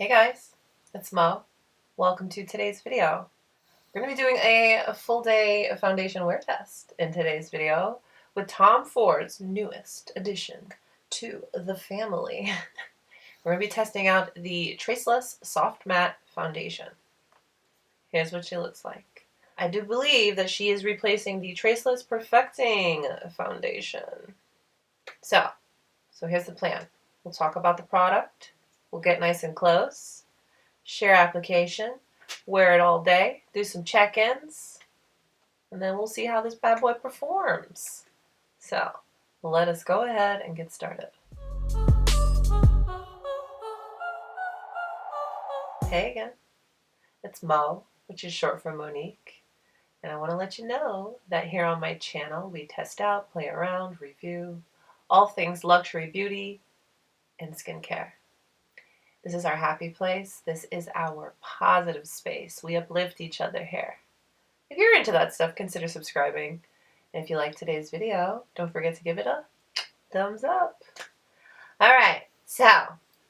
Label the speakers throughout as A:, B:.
A: Hey guys, it's Mo. Welcome to today's video. We're going to be doing a full day foundation wear test in today's video with Tom Ford's newest addition to the family. We're going to be testing out the Traceless Soft Matte Foundation. Here's what she looks like. I do believe that she is replacing the Traceless Perfecting Foundation. So here's the plan. We'll talk about the product. We'll get nice and close. Share application, wear it all day, do some check-ins, and then we'll see how this bad boy performs. So let us go ahead and get started. Hey again, it's Mo, which is short for Monique, and I want to let you know that here on my channel we test out, play around, review all things luxury beauty and skincare. This is our happy place. This is our positive space. We uplift each other here. If you're into that stuff, consider subscribing. And if you like today's video, don't forget to give it a thumbs up. Alright, so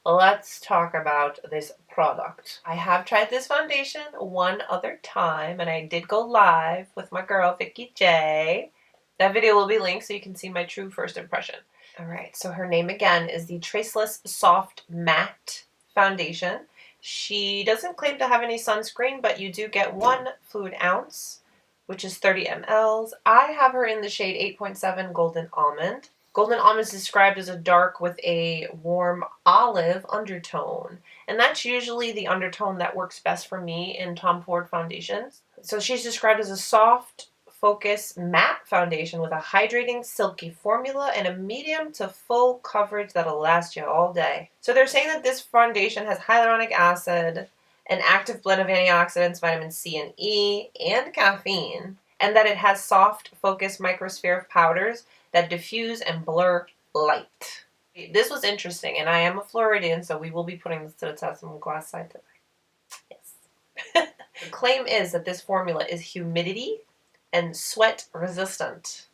A: let's talk about this product. I have tried this foundation one other time, and I did go live with my girl, Vicky J. That video will be linked so you can see my true first impression. Alright, so her name again is the Traceless Soft Matte Foundation. She doesn't claim to have any sunscreen, but you do get 1 fluid ounce, which is 30 mLs. I have her in the shade 8.7 Golden Almond. Golden Almond is described as a dark with a warm olive undertone, and that's usually the undertone that works best for me in Tom Ford foundations. So she's described as a soft focus matte foundation with a hydrating silky formula and a medium to full coverage that'll last you all day. So they're saying that this foundation has hyaluronic acid, an active blend of antioxidants, vitamin C and E, and caffeine, and that it has soft focus microsphere of powders that diffuse and blur light. This was interesting, and I am a Floridian, so we will be putting this to the test on glass side today. Yes. The claim is that this formula is humidity and sweat resistant.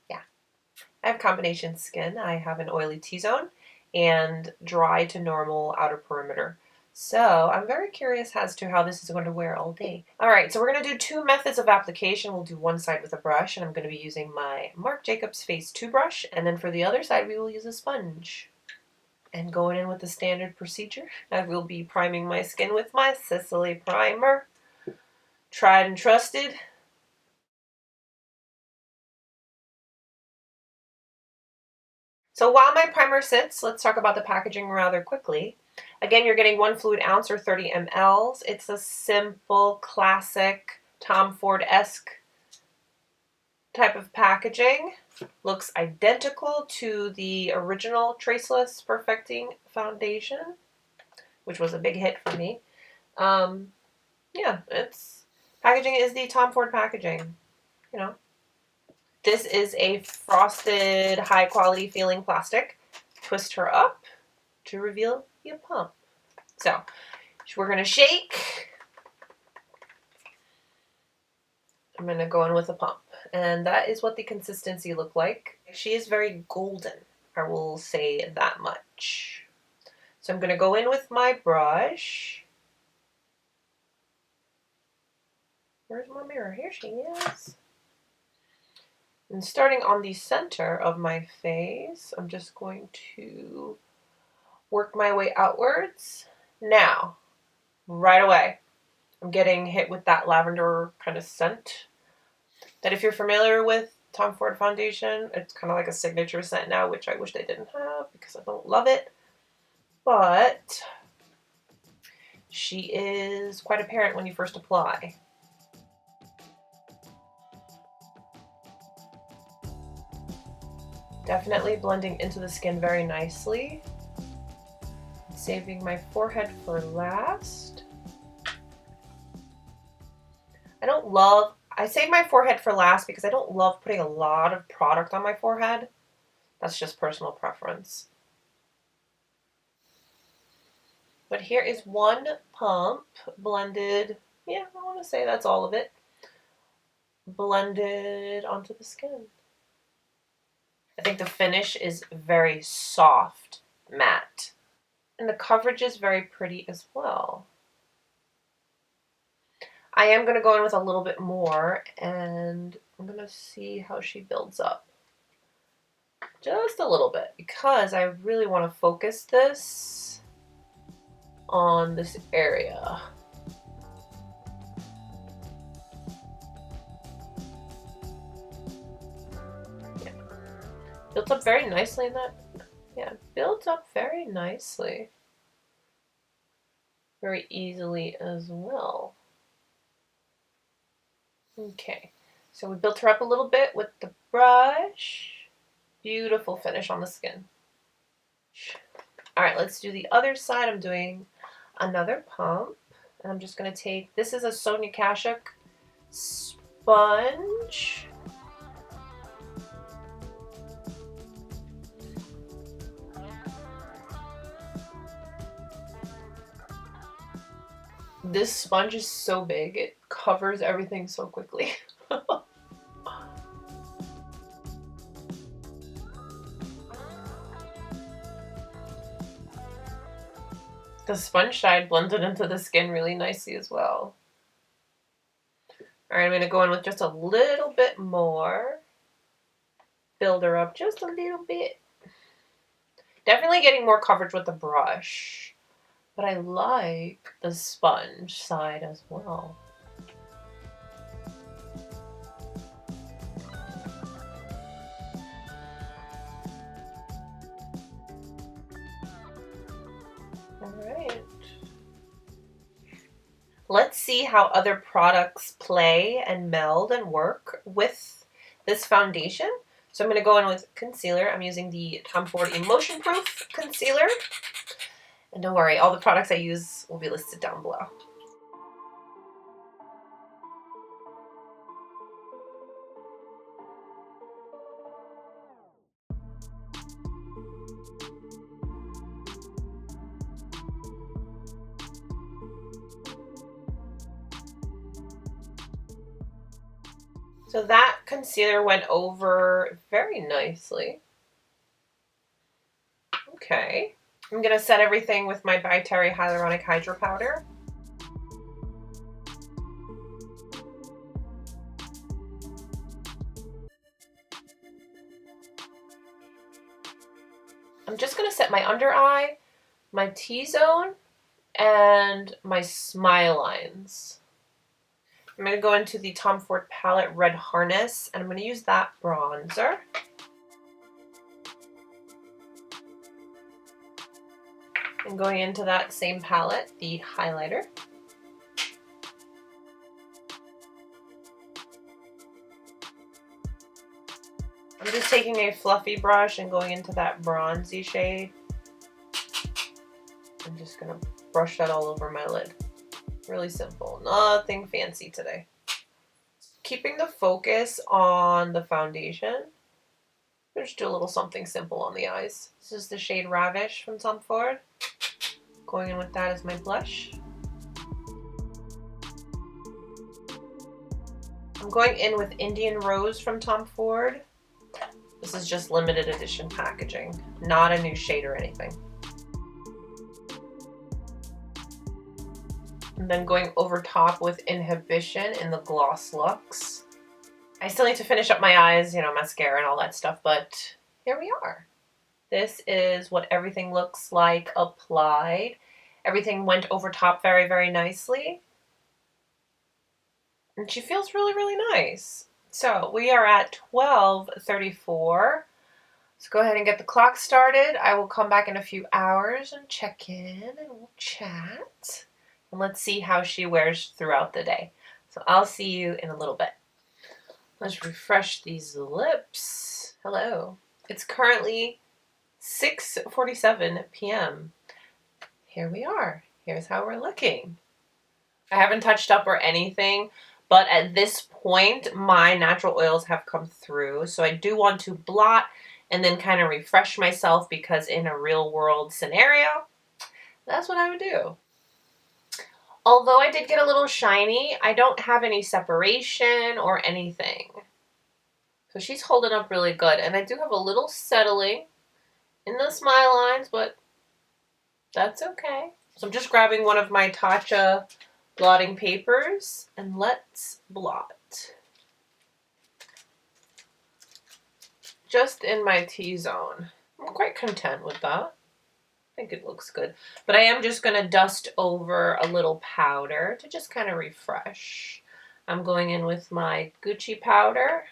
A: Yeah. I have combination skin. I have an oily T-zone and dry to normal outer perimeter. So I'm very curious as to how this is going to wear all day. Alright, so we're going to do 2 methods of application. We'll do one side with a brush, and I'm going to be using my Marc Jacobs Phase 2 brush, and then for the other side we will use a sponge. And going in with the standard procedure, I will be priming my skin with my Sisley primer. Tried and trusted. So while my primer sits, let's talk about the packaging rather quickly. Again, you're getting 1 fluid ounce or 30 mLs. It's a simple, classic, Tom Ford-esque type of packaging. Looks identical to the original Traceless Perfecting Foundation, which was a big hit for me. Yeah, packaging is the Tom Ford packaging, you know. This is a frosted, high-quality feeling plastic. Twist her up to reveal your pump. So, we're going to shake. I'm going to go in with a pump. And that is what the consistency looked like. She is very golden, I will say that much. So I'm going to go in with my brush. Where's my mirror? Here she is. And starting on the center of my face, I'm just going to work my way outwards. Now, right away, I'm getting hit with that lavender kind of scent that if you're familiar with Tom Ford foundation, it's kind of like a signature scent now, which I wish they didn't have because I don't love it. But she is quite apparent when you first apply. Definitely blending into the skin very nicely. Saving my forehead for last. I save my forehead for last because I don't love putting a lot of product on my forehead. That's just personal preference. But here is 1 pump blended. Yeah, I want to say that's all of it. Blended onto the skin. I think the finish is very soft, matte. And the coverage is very pretty as well. I am going to go in with a little bit more, and I'm going to see how she builds up. Just a little bit, because I really want to focus this on this area. Yeah. Built up very nicely in that. Yeah, built up very nicely. Very easily as well. Okay, so we built her up a little bit with the brush. Beautiful finish on the skin. All right, let's do the other side. I'm doing another pump, and I'm just going to take, this is a Sonia Kashuk sponge. This sponge is so big, it covers everything so quickly. The sponge side blended into the skin really nicely as well. Alright, I'm going to go in with just a little bit more. Build her up just a little bit. Definitely getting more coverage with the brush. But I like the sponge side as well. Alright. Let's see how other products play and meld and work with this foundation. So I'm going to go in with concealer. I'm using the Tom Ford Emotion Proof Concealer. And don't worry, all the products I use will be listed down below. So that concealer went over very nicely. Okay. I'm going to set everything with my By Terry Hyaluronic Hydro Powder. I'm just going to set my under eye, my T-zone, and my smile lines. I'm going to go into the Tom Ford palette Red Harness, and I'm going to use that bronzer. And going into that same palette, the highlighter. I'm just taking a fluffy brush and going into that bronzy shade. I'm just going to brush that all over my lid. Really simple. Nothing fancy today. Keeping the focus on the foundation. Just do a little something simple on the eyes. This is the shade Ravish from Tom Ford. Going in with that as my blush. I'm going in with Indian Rose from Tom Ford. This is just limited edition packaging, not a new shade or anything. And then going over top with Inhibition in the Gloss Luxe. I still need to finish up my eyes, you know, mascara and all that stuff, but here we are. This is what everything looks like applied. Everything went over top very, very nicely. And she feels really, really nice. So we are at 12:34. Let's go ahead and get the clock started. I will come back in a few hours and check in and we'll chat. And let's see how she wears throughout the day. So I'll see you in a little bit. Let's refresh these lips. Hello. It's currently 6:47 p.m. Here we are. Here's how we're looking. I haven't touched up or anything, but at this point, my natural oils have come through. So I do want to blot and then kind of refresh myself because in a real world scenario, that's what I would do. Although I did get a little shiny, I don't have any separation or anything. So she's holding up really good. And I do have a little settling in the smile lines, but That's okay. So I'm just grabbing one of my Tatcha blotting papers and let's blot. Just in my T-zone. I'm quite content with that. I think it looks good. But I am just going to dust over a little powder to just kind of refresh. I'm going in with my Gucci powder.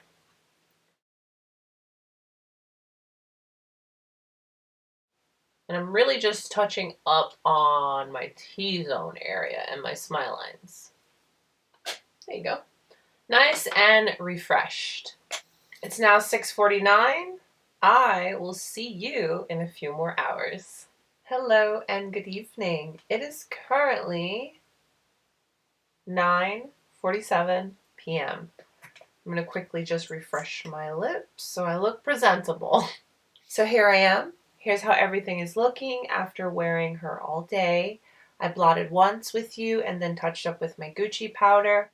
A: And I'm really just touching up on my T-zone area and my smile lines. There you go. Nice and refreshed. It's now 6:49. I will see you in a few more hours. Hello and good evening. It is currently 9:47 p.m. I'm going to quickly just refresh my lips so I look presentable. So here I am. Here's how everything is looking after wearing her all day. I blotted once with you and then touched up with my Gucci powder.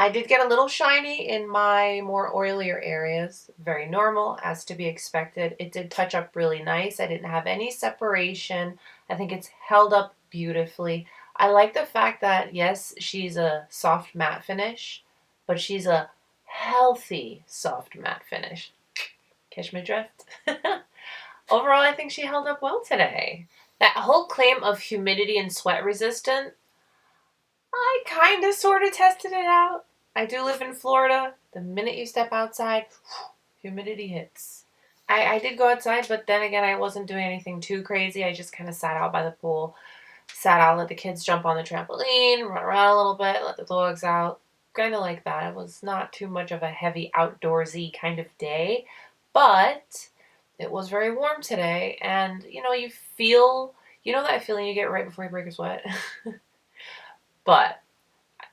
A: I did get a little shiny in my more oilier areas. Very normal, as to be expected. It did touch up really nice. I didn't have any separation. I think it's held up beautifully. I like the fact that, yes, she's a soft matte finish, but she's a healthy soft matte finish. Catch my drift? Overall, I think she held up well today. That whole claim of humidity and sweat resistant, I kind of sort of tested it out. I do live in Florida. The minute you step outside, humidity hits. I did go outside, but then again, I wasn't doing anything too crazy. I just kind of sat out by the pool, sat out, let the kids jump on the trampoline, run around a little bit, let the dogs out. Kind of like that. It was not too much of a heavy outdoorsy kind of day, but it was very warm today. And, you know, you know that feeling you get right before you break a sweat? But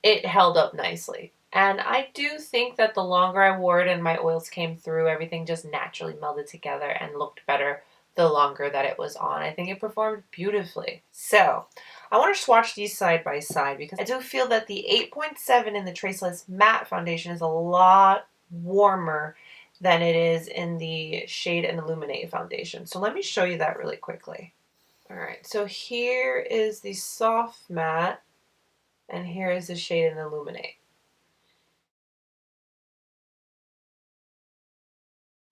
A: it held up nicely. And I do think that the longer I wore it and my oils came through, everything just naturally melded together and looked better the longer that it was on. I think it performed beautifully. So I want to swatch these side by side because I do feel that the 8.7 in the Traceless Matte Foundation is a lot warmer than it is in the Shade and Illuminate Foundation. So let me show you that really quickly. All right, so here is the Soft Matte and here is the Shade and Illuminate.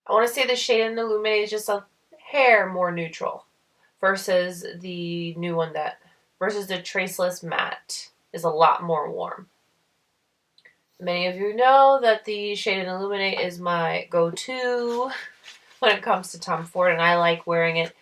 A: I want to say the Shade and Illuminate is just a hair more neutral versus the new one versus the Traceless Matte is a lot more warm. Many of you know that the Shade and Illuminate is my go-to when it comes to Tom Ford, and I like wearing it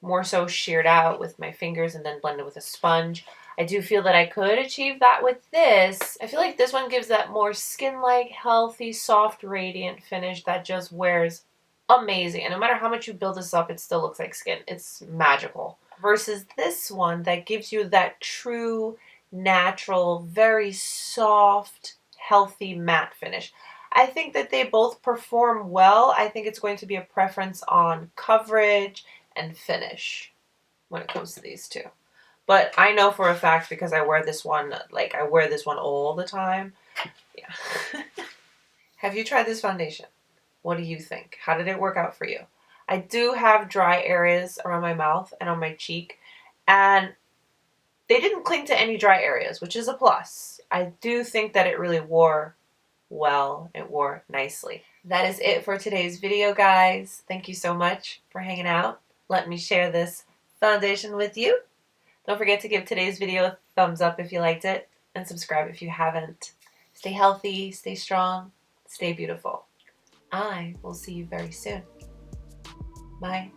A: more so sheared out with my fingers and then blended with a sponge. I do feel that I could achieve that with this. I feel like this one gives that more skin-like, healthy, soft, radiant finish that just wears amazing. And no matter how much you build this up, it still looks like skin. It's magical. Versus this one that gives you that true, natural, very soft, healthy matte finish. I think that they both perform well. I think it's going to be a preference on coverage and finish when it comes to these two. But I know for a fact because I wear this one, like I wear this one all the time. Yeah. Have you tried this foundation? What do you think? How did it work out for you? I do have dry areas around my mouth and on my cheek, and they didn't cling to any dry areas, which is a plus. I do think that it really wore well. It wore nicely. That is it for today's video, guys. Thank you so much for hanging out. Let me share this foundation with you. Don't forget to give today's video a thumbs up if you liked it, and subscribe if you haven't. Stay healthy, stay strong, stay beautiful. I will see you very soon. Bye.